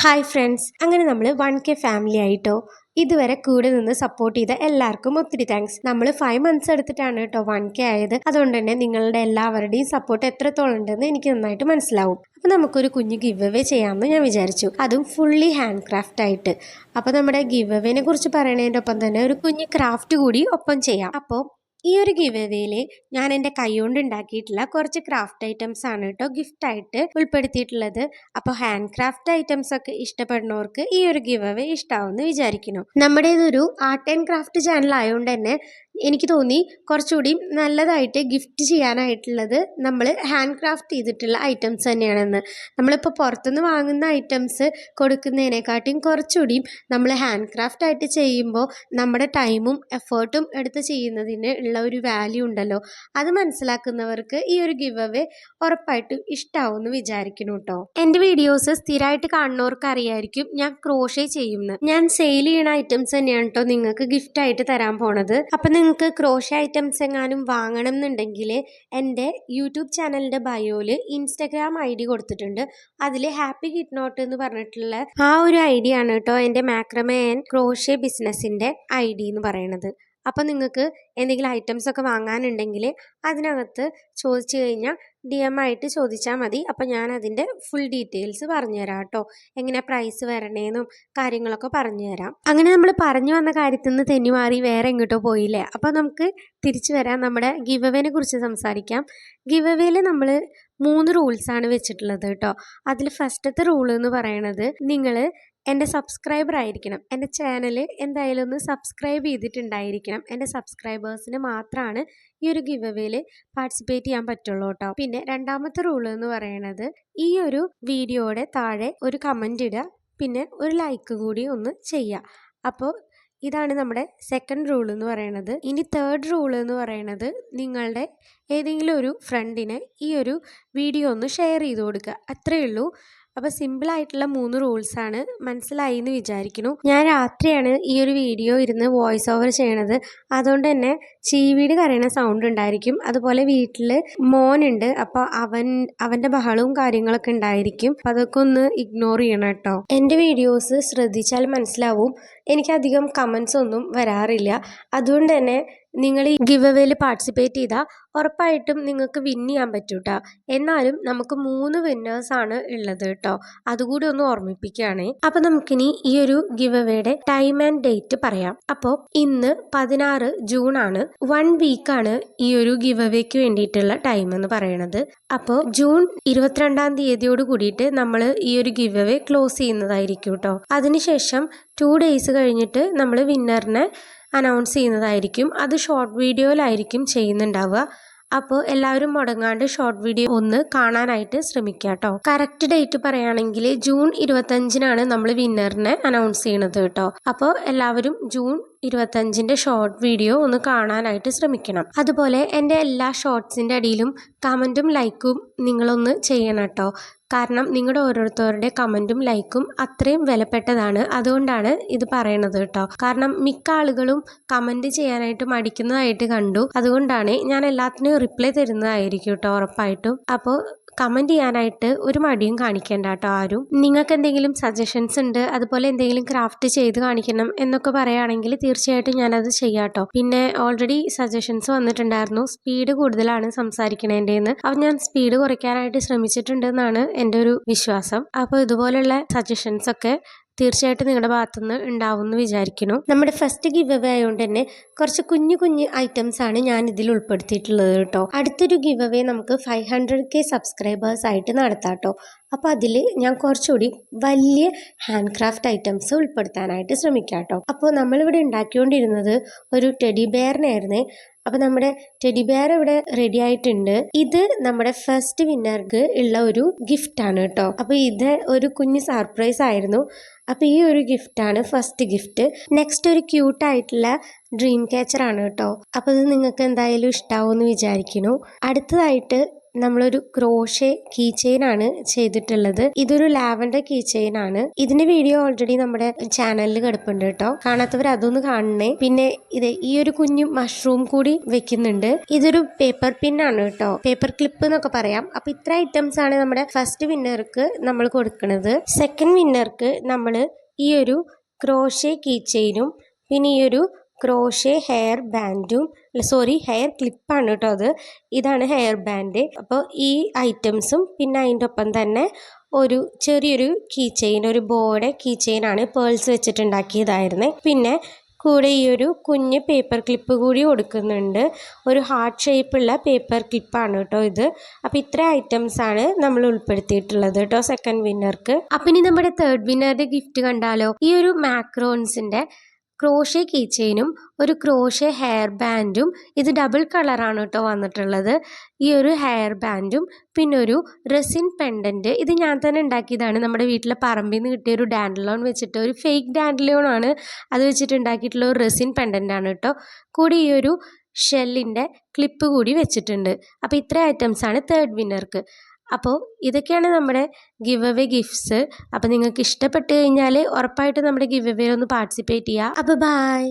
Hi friends, അങ്ങനെ നമ്മൾ 1K family ആയിട്ടോ. ഇതുവരെ കൂടെ നിന്ന് സപ്പോർട്ട് ചെയ്ത എല്ലാവർക്കും ഒത്തിരി താങ്ക്സ്. നമ്മൾ 5 മന്ത്സ് എടുത്തിട്ടാണ് കേട്ടോ 1K ആയത്. അതുകൊണ്ട് തന്നെ നിങ്ങളുടെ എല്ലാവരുടെയും സപ്പോർട്ട് എത്രത്തോളം ഉണ്ടെന്ന് എനിക്ക് നന്നായിട്ട് മനസ്സിലാവും. അപ്പോൾ നമുക്കൊരു കുഞ്ഞു ഗിവ് അവേ ചെയ്യാമെന്ന് ഞാൻ വിചാരിച്ചു, അതും ഫുള്ളി ഹാൻഡ് ക്രാഫ്റ്റ് ആയിട്ട്. അപ്പോൾ നമ്മുടെ ഗിവ് അവേനെ കുറിച്ച് പറയണതിൻ്റെ ഒപ്പം തന്നെ ഒരു കുഞ്ഞു ക്രാഫ്റ്റ് കൂടി ഒപ്പം ചെയ്യാം. അപ്പോൾ ഈ ഒരു ഗിവ് അവേയിൽ ഞാൻ എൻ്റെ കൈകൊണ്ട് ഉണ്ടാക്കിയിട്ടുള്ള കുറച്ച് ക്രാഫ്റ്റ് ഐറ്റംസ് ആണ് കേട്ടോ ഗിഫ്റ്റായിട്ട് ഉൾപ്പെടുത്തിയിട്ടുള്ളത്. അപ്പോൾ ഹാൻഡ് ക്രാഫ്റ്റ് ഐറ്റംസ് ഒക്കെ ഇഷ്ടപ്പെടുന്നവർക്ക് ഈ ഒരു ഗിവ് അവേ ഇഷ്ടാവുമെന്ന് വിചാരിക്കുന്നു. നമ്മുടെ ഇതൊരു ആർട്ട് ആൻഡ് ക്രാഫ്റ്റ് ചാനൽ ആയതുകൊണ്ട് തന്നെ എനിക്ക് തോന്നി കുറച്ചുകൂടി നല്ലതായിട്ട് ഗിഫ്റ്റ് ചെയ്യാനായിട്ടുള്ളത് നമ്മൾ ഹാൻഡ് ക്രാഫ്റ്റ് ചെയ്തിട്ടുള്ള ഐറ്റംസ് തന്നെയാണെന്ന്. നമ്മളിപ്പോൾ പുറത്തുനിന്ന് വാങ്ങുന്ന ഐറ്റംസ് കൊടുക്കുന്നതിനെക്കാട്ടിയും കുറച്ചുകൂടി നമ്മൾ ഹാൻഡ് ക്രാഫ്റ്റ് ആയിട്ട് ചെയ്യുമ്പോൾ നമ്മുടെ ടൈമും എഫേർട്ടും എടുത്ത് ചെയ്യുന്നതിന് ഉള്ള ഒരു വാല്യൂ ഉണ്ടല്ലോ, അത് മനസ്സിലാക്കുന്നവർക്ക് ഈ ഒരു ഗിവ് അവേ ഉറപ്പായിട്ടും ഇഷ്ടാവുമെന്ന് വിചാരിക്കുന്നു കേട്ടോ. എൻ്റെ വീഡിയോസ് സ്ഥിരമായിട്ട് കാണുന്നവർക്ക് അറിയായിരിക്കും ഞാൻ ക്രോഷേ ചെയ്യുന്നത്. ഞാൻ സെയിൽ ചെയ്യുന്ന ഐറ്റംസ് തന്നെയാണ് കേട്ടോ നിങ്ങൾക്ക് ഗിഫ്റ്റായിട്ട് തരാൻ പോണത്. അപ്പം നിങ്ങൾക്ക് ക്രോഷേ ഐറ്റംസ് എങ്ങാനും വാങ്ങണം എന്നുണ്ടെങ്കിൽ എൻ്റെ യൂട്യൂബ് ചാനലിൻ്റെ ബയോയിൽ ഇൻസ്റ്റഗ്രാം ID കൊടുത്തിട്ടുണ്ട്. അതിൽ ഹാപ്പി കിറ്റ് നോട്ട് എന്ന് പറഞ്ഞിട്ടുള്ള ആ ഒരു ID ആണ് കേട്ടോ എൻ്റെ മാക്രമേ ആൻഡ് ക്രോഷേ ബിസിനസ്സിൻ്റെ ID എന്ന് പറയുന്നത്. അപ്പം നിങ്ങൾക്ക് എന്തെങ്കിലും ഐറ്റംസ് ഒക്കെ വാങ്ങാനുണ്ടെങ്കിൽ അതിനകത്ത് ചോദിച്ചു കഴിഞ്ഞാൽ DM ആയിട്ട് ചോദിച്ചാൽ മതി. അപ്പം ഞാൻ അതിൻ്റെ ഫുൾ ഡീറ്റെയിൽസ് പറഞ്ഞുതരാം കേട്ടോ, എങ്ങനെ പ്രൈസ് വരണേന്നും കാര്യങ്ങളൊക്കെ പറഞ്ഞുതരാം. അങ്ങനെ നമ്മൾ പറഞ്ഞു വന്ന കാര്യത്തിൽ നിന്ന് തെന്നിമാറി വേറെ എങ്ങോട്ടോ പോയില്ലേ. അപ്പോൾ നമുക്ക് തിരിച്ചു വരാം, നമ്മുടെ ഗിവ് അവേനെ കുറിച്ച് സംസാരിക്കാം. ഗിവ് അവേയിൽ നമ്മൾ 3 റൂൾസാണ് വെച്ചിട്ടുള്ളത് കേട്ടോ. അതിൽ ഫസ്റ്റത്തെ റൂൾ എന്ന് പറയുന്നത് നിങ്ങൾ എൻ്റെ സബ്സ്ക്രൈബർ ആയിരിക്കണം. എൻ്റെ ചാനൽ എന്തായാലും ഒന്ന് സബ്സ്ക്രൈബ് ചെയ്തിട്ടുണ്ടായിരിക്കണം. എൻ്റെ സബ്സ്ക്രൈബേഴ്സിന് മാത്രമാണ് ഈ ഒരു ഗിവ് അവേയിൽ പാർട്ടിസിപ്പേറ്റ് ചെയ്യാൻ പറ്റുള്ളൂ കേട്ടോ. പിന്നെ രണ്ടാമത്തെ റൂൾ എന്ന് പറയുന്നത് ഈ ഒരു വീഡിയോയുടെ താഴെ ഒരു കമൻ്റ് ഇടുക, പിന്നെ ഒരു ലൈക്ക് കൂടി ഒന്ന് ചെയ്യുക. അപ്പോൾ ഇതാണ് നമ്മുടെ സെക്കൻഡ് റൂൾ എന്ന് പറയുന്നത്. ഇനി തേർഡ് റൂൾ എന്ന് പറയുന്നത് നിങ്ങളുടെ ഏതെങ്കിലും ഒരു ഫ്രണ്ടിന് ഈ ഒരു വീഡിയോ ഒന്ന് ഷെയർ ചെയ്ത് കൊടുക്കുക, അത്രയേ ഉള്ളൂ. അപ്പോൾ സിമ്പിളായിട്ടുള്ള 3 റൂൾസാണ്. മനസ്സിലായി എന്ന് വിചാരിക്കുന്നു. ഞാൻ രാത്രിയാണ് ഈ ഒരു വീഡിയോ ഇരുന്ന് വോയിസ് ഓവർ ചെയ്യണത്, അതുകൊണ്ട് തന്നെ ചീവീട് കരയണ സൗണ്ട് ഉണ്ടായിരിക്കും. അതുപോലെ വീട്ടിൽ മോനുണ്ട്, അപ്പോൾ അവൻ്റെ ബഹളവും കാര്യങ്ങളൊക്കെ ഉണ്ടായിരിക്കും. അപ്പോൾ അതൊക്കെ ഒന്ന് ഇഗ്നോർ ചെയ്യണം കേട്ടോ. എൻ്റെ വീഡിയോസ് ശ്രദ്ധിച്ചാൽ മനസ്സിലാവും എനിക്കധികം കമൻസ് ഒന്നും വരാറില്ല. അതുകൊണ്ട് തന്നെ നിങ്ങൾ ഈ ഗിവ് അവേയിൽ പാർട്ടിസിപ്പേറ്റ് ചെയ്താൽ ഉറപ്പായിട്ടും നിങ്ങൾക്ക് വിൻ ചെയ്യാൻ പറ്റും കേട്ടോ. എന്നാലും നമുക്ക് 3 വിന്നേഴ്സാണ് ഉള്ളത് കേട്ടോ, അതുകൂടി ഒന്ന് ഓർമ്മിപ്പിക്കുകയാണേ. അപ്പോൾ നമുക്കിനി ഈ ഒരു ഗിവ് അവേയുടെ ടൈം ആൻഡ് ഡേറ്റ് പറയാം. അപ്പോൾ ഇന്ന് 16 ജൂൺ ആണ്. 1 വീക്കാണ് ഈ ഒരു ഗിവ് അവേക്ക് വേണ്ടിയിട്ടുള്ള ടൈം എന്ന് പറയുന്നത്. അപ്പോൾ ജൂൺ 22-ാം തീയതിയോട് കൂടിയിട്ട് നമ്മൾ ഈ ഒരു ഗിവ് അവേ ക്ലോസ് ചെയ്യുന്നതായിരിക്കും കേട്ടോ. അതിനുശേഷം 2 ഡേയ്സ് കഴിഞ്ഞിട്ട് നമ്മൾ വിന്നറിനെ അനൗൺസ് ചെയ്യുന്നതായിരിക്കും. അത് ഷോർട്ട് വീഡിയോയിലായിരിക്കും ചെയ്യുന്നുണ്ടാവുക. അപ്പോൾ എല്ലാവരും മുടങ്ങാണ്ട് ഷോർട്ട് വീഡിയോ ഒന്ന് കാണാനായിട്ട് ശ്രമിക്കുക കേട്ടോ. കറക്റ്റ് ഡേറ്റ് പറയുകയാണെങ്കിൽ ജൂൺ 25-നാണ് നമ്മൾ വിന്നറിനെ അനൗൺസ് ചെയ്യണത് കേട്ടോ. അപ്പോൾ എല്ലാവരും ജൂൺ 25-ന്റെ ഷോർട്ട് വീഡിയോ ഒന്ന് കാണാനായിട്ട് ശ്രമിക്കണം. അതുപോലെ എൻ്റെ എല്ലാ ഷോർട്സിൻ്റെ അടിയിലും കമൻറ്റും ലൈക്കും നിങ്ങളൊന്ന് ചെയ്യണം കേട്ടോ. കാരണം നിങ്ങളുടെ ഓരോരുത്തരുടെ കമൻറ്റും ലൈക്കും അത്രയും വിലപ്പെട്ടതാണ്. അതുകൊണ്ടാണ് ഇത് പറയണത് കേട്ടോ. കാരണം മിക്ക ആളുകളും കമൻറ്റ് ചെയ്യാനായിട്ട് മടിക്കുന്നതായിട്ട് കണ്ടു. അതുകൊണ്ടാണ് ഞാൻ എല്ലാത്തിനും റിപ്ലൈ തരുന്നതായിരിക്കും കേട്ടോ ഉറപ്പായിട്ടും. അപ്പോൾ കമൻറ്റ് ചെയ്യാനായിട്ട് ഒരു മടിയും കാണിക്കേണ്ട കേട്ടോ ആരും. നിങ്ങൾക്ക് എന്തെങ്കിലും സജഷൻസ് ഉണ്ട്, അതുപോലെ എന്തെങ്കിലും ക്രാഫ്റ്റ് ചെയ്ത് കാണിക്കണം എന്നൊക്കെ പറയുകയാണെങ്കിൽ തീർച്ചയായിട്ടും ഞാനത് ചെയ്യാം കേട്ടോ. പിന്നെ ഓൾറെഡി സജഷൻസ് വന്നിട്ടുണ്ടായിരുന്നു, സ്പീഡ് കൂടുതലാണ് സംസാരിക്കണേൻ്റെന്ന്. അപ്പോൾ ഞാൻ സ്പീഡ് കുറയ്ക്കാനായിട്ട് ശ്രമിച്ചിട്ടുണ്ടെന്നാണ് എൻ്റെ ഒരു വിശ്വാസം. അപ്പോൾ ഇതുപോലുള്ള സജഷൻസ് ഒക്കെ തീർച്ചയായിട്ടും നിങ്ങളുടെ ഭാഗത്തുനിന്ന് ഉണ്ടാവും എന്ന് വിചാരിക്കുന്നു. നമ്മുടെ ഫസ്റ്റ് ഗിവ് അവേ ആയതുകൊണ്ട് തന്നെ കുറച്ച് കുഞ്ഞു ഐറ്റംസ് ആണ് ഞാൻ ഇതിൽ ഉൾപ്പെടുത്തിയിട്ടുള്ളത് കേട്ടോ. അടുത്തൊരു ഗിവ് അവേ നമുക്ക് 500K സബ്സ്ക്രൈബേഴ്സ് ആയിട്ട് നടത്താം കേട്ടോ. അപ്പോൾ അതിൽ ഞാൻ കുറച്ചുകൂടി വലിയ ഹാൻഡ് ക്രാഫ്റ്റ് ഐറ്റംസ് ഉൾപ്പെടുത്താനായിട്ട് ശ്രമിക്കാം കേട്ടോ. അപ്പോൾ നമ്മളിവിടെ ഉണ്ടാക്കിക്കൊണ്ടിരുന്നത് ഒരു ടെഡി ബെയറിനായിരുന്നേ. അപ്പോൾ നമ്മുടെ ടെഡി ബെയർ ഇവിടെ റെഡി ആയിട്ടുണ്ട്. ഇത് നമ്മുടെ ഫസ്റ്റ് വിന്നർക്ക് ഉള്ള ഒരു ഗിഫ്റ്റാണ് കേട്ടോ. അപ്പോൾ ഇത് ഒരു കുഞ്ഞ് സർപ്രൈസ് ആയിരുന്നു. അപ്പോൾ ഈ ഒരു ഗിഫ്റ്റാണ് ഫസ്റ്റ് ഗിഫ്റ്റ്. നെക്സ്റ്റ് ഒരു ക്യൂട്ടായിട്ടുള്ള ഡ്രീം ക്യാച്ചർ ആണ് കേട്ടോ. അപ്പോൾ ഇത് നിങ്ങൾക്ക് എന്തായാലും ഇഷ്ടാവുമെന്ന് വിചാരിക്കുന്നു. അടുത്തതായിട്ട് നമ്മളൊരു ക്രോഷേ കീ ചെയിൻ ആണ് ചെയ്തിട്ടുള്ളത്. ഇതൊരു ലാവൻഡർ കീ ചെയിൻ ആണ്. ഇതിന്റെ വീഡിയോ ഓൾറെഡി നമ്മുടെ ചാനലിൽ കിടപ്പുണ്ട് കേട്ടോ. കാണാത്തവർ അതൊന്ന് കാണണേ. പിന്നെ ഈ ഒരു കുഞ്ഞു മഷ്റൂം കൂടി വെക്കുന്നുണ്ട്. ഇതൊരു പേപ്പർ പിൻ ആണ് കേട്ടോ, പേപ്പർ ക്ലിപ്പ് എന്നൊക്കെ പറയാം. അപ്പൊ ഇത്ര ഐറ്റംസ് ആണ് നമ്മുടെ ഫസ്റ്റ് വിന്നർക്ക് നമ്മൾ കൊടുക്കുന്നത്. സെക്കൻഡ് വിന്നർക്ക് നമ്മൾ ഈ ഒരു ക്രോഷേ കീ ചെയിനും പിന്നെ ഈ ഒരു ക്രോഷേ ഹെയർ ബാൻഡും, ഹെയർ ക്ലിപ്പാണ് കേട്ടോ അത്. ഇതാണ് ഹെയർ ബാൻഡ്. അപ്പോൾ ഈ ഐറ്റംസും പിന്നെ അതിൻ്റെ ഒപ്പം തന്നെ ഒരു ചെറിയൊരു കീ ചെയിൻ, ഒരു ബോയുടെ കീ ചെയിൻ ആണ്, പേൾസ് വെച്ചിട്ടുണ്ടാക്കിയതായിരുന്നു. പിന്നെ കൂടെ ഈ ഒരു കുഞ്ഞ് പേപ്പർ ക്ലിപ്പ് കൂടി കൊടുക്കുന്നുണ്ട്. ഒരു ഹാർട്ട് ഷേപ്പുള്ള പേപ്പർ ക്ലിപ്പാണ് കേട്ടോ ഇത്. അപ്പം ഇത്ര ഐറ്റംസ് ആണ് നമ്മൾ ഉൾപ്പെടുത്തിയിട്ടുള്ളത് കേട്ടോ സെക്കൻഡ് വിന്നർക്ക്. അപ്പം ഇനി നമ്മുടെ തേർഡ് വിന്നറുടെ ഗിഫ്റ്റ് കണ്ടാലോ. ഈ ഒരു മാക്രോൺസിൻ്റെ ക്രോഷേ കീ ചെയിനും ഒരു ക്രോഷേ ഹെയർ ബാൻഡും, ഇത് ഡബിൾ കളറാണ് കേട്ടോ വന്നിട്ടുള്ളത്. ഈ ഒരു ഹെയർ ബാൻഡും പിന്നെ ഒരു റെസിൻ പെൻഡൻറ്റ്, ഇത് ഞാൻ തന്നെ ഉണ്ടാക്കിയതാണ്. നമ്മുടെ വീട്ടിലെ പറമ്പിൽ നിന്ന് കിട്ടിയ ഒരു ഡാൻഡലോൺ വെച്ചിട്ട്, ഒരു ഫേക്ക് ഡാൻഡലോൺ ആണ്, അത് വെച്ചിട്ട് ഉണ്ടാക്കിയിട്ടുള്ള ഒരു റെസിൻ പെൻഡൻ്റ് ആണ് കേട്ടോ. കൂടി ഈ ഒരു ഷെല്ലിൻ്റെ ക്ലിപ്പ് കൂടി വെച്ചിട്ടുണ്ട്. അപ്പോൾ ഇത്ര ഐറ്റംസ് ആണ് തേർഡ് വിന്നർക്ക്. അപ്പോൾ ഇതൊക്കെയാണ് നമ്മുടെ ഗിവ് അവേ ഗിഫ്റ്റ്സ്. അപ്പോൾ നിങ്ങൾക്ക് ഇഷ്ടപ്പെട്ട് കഴിഞ്ഞാൽ ഉറപ്പായിട്ട് നമ്മുടെ ഗിവ് അവേ ഒന്ന് പാർട്ടിസിപ്പേറ്റ് ചെയ്യുക. അപ്പോൾ ബൈ.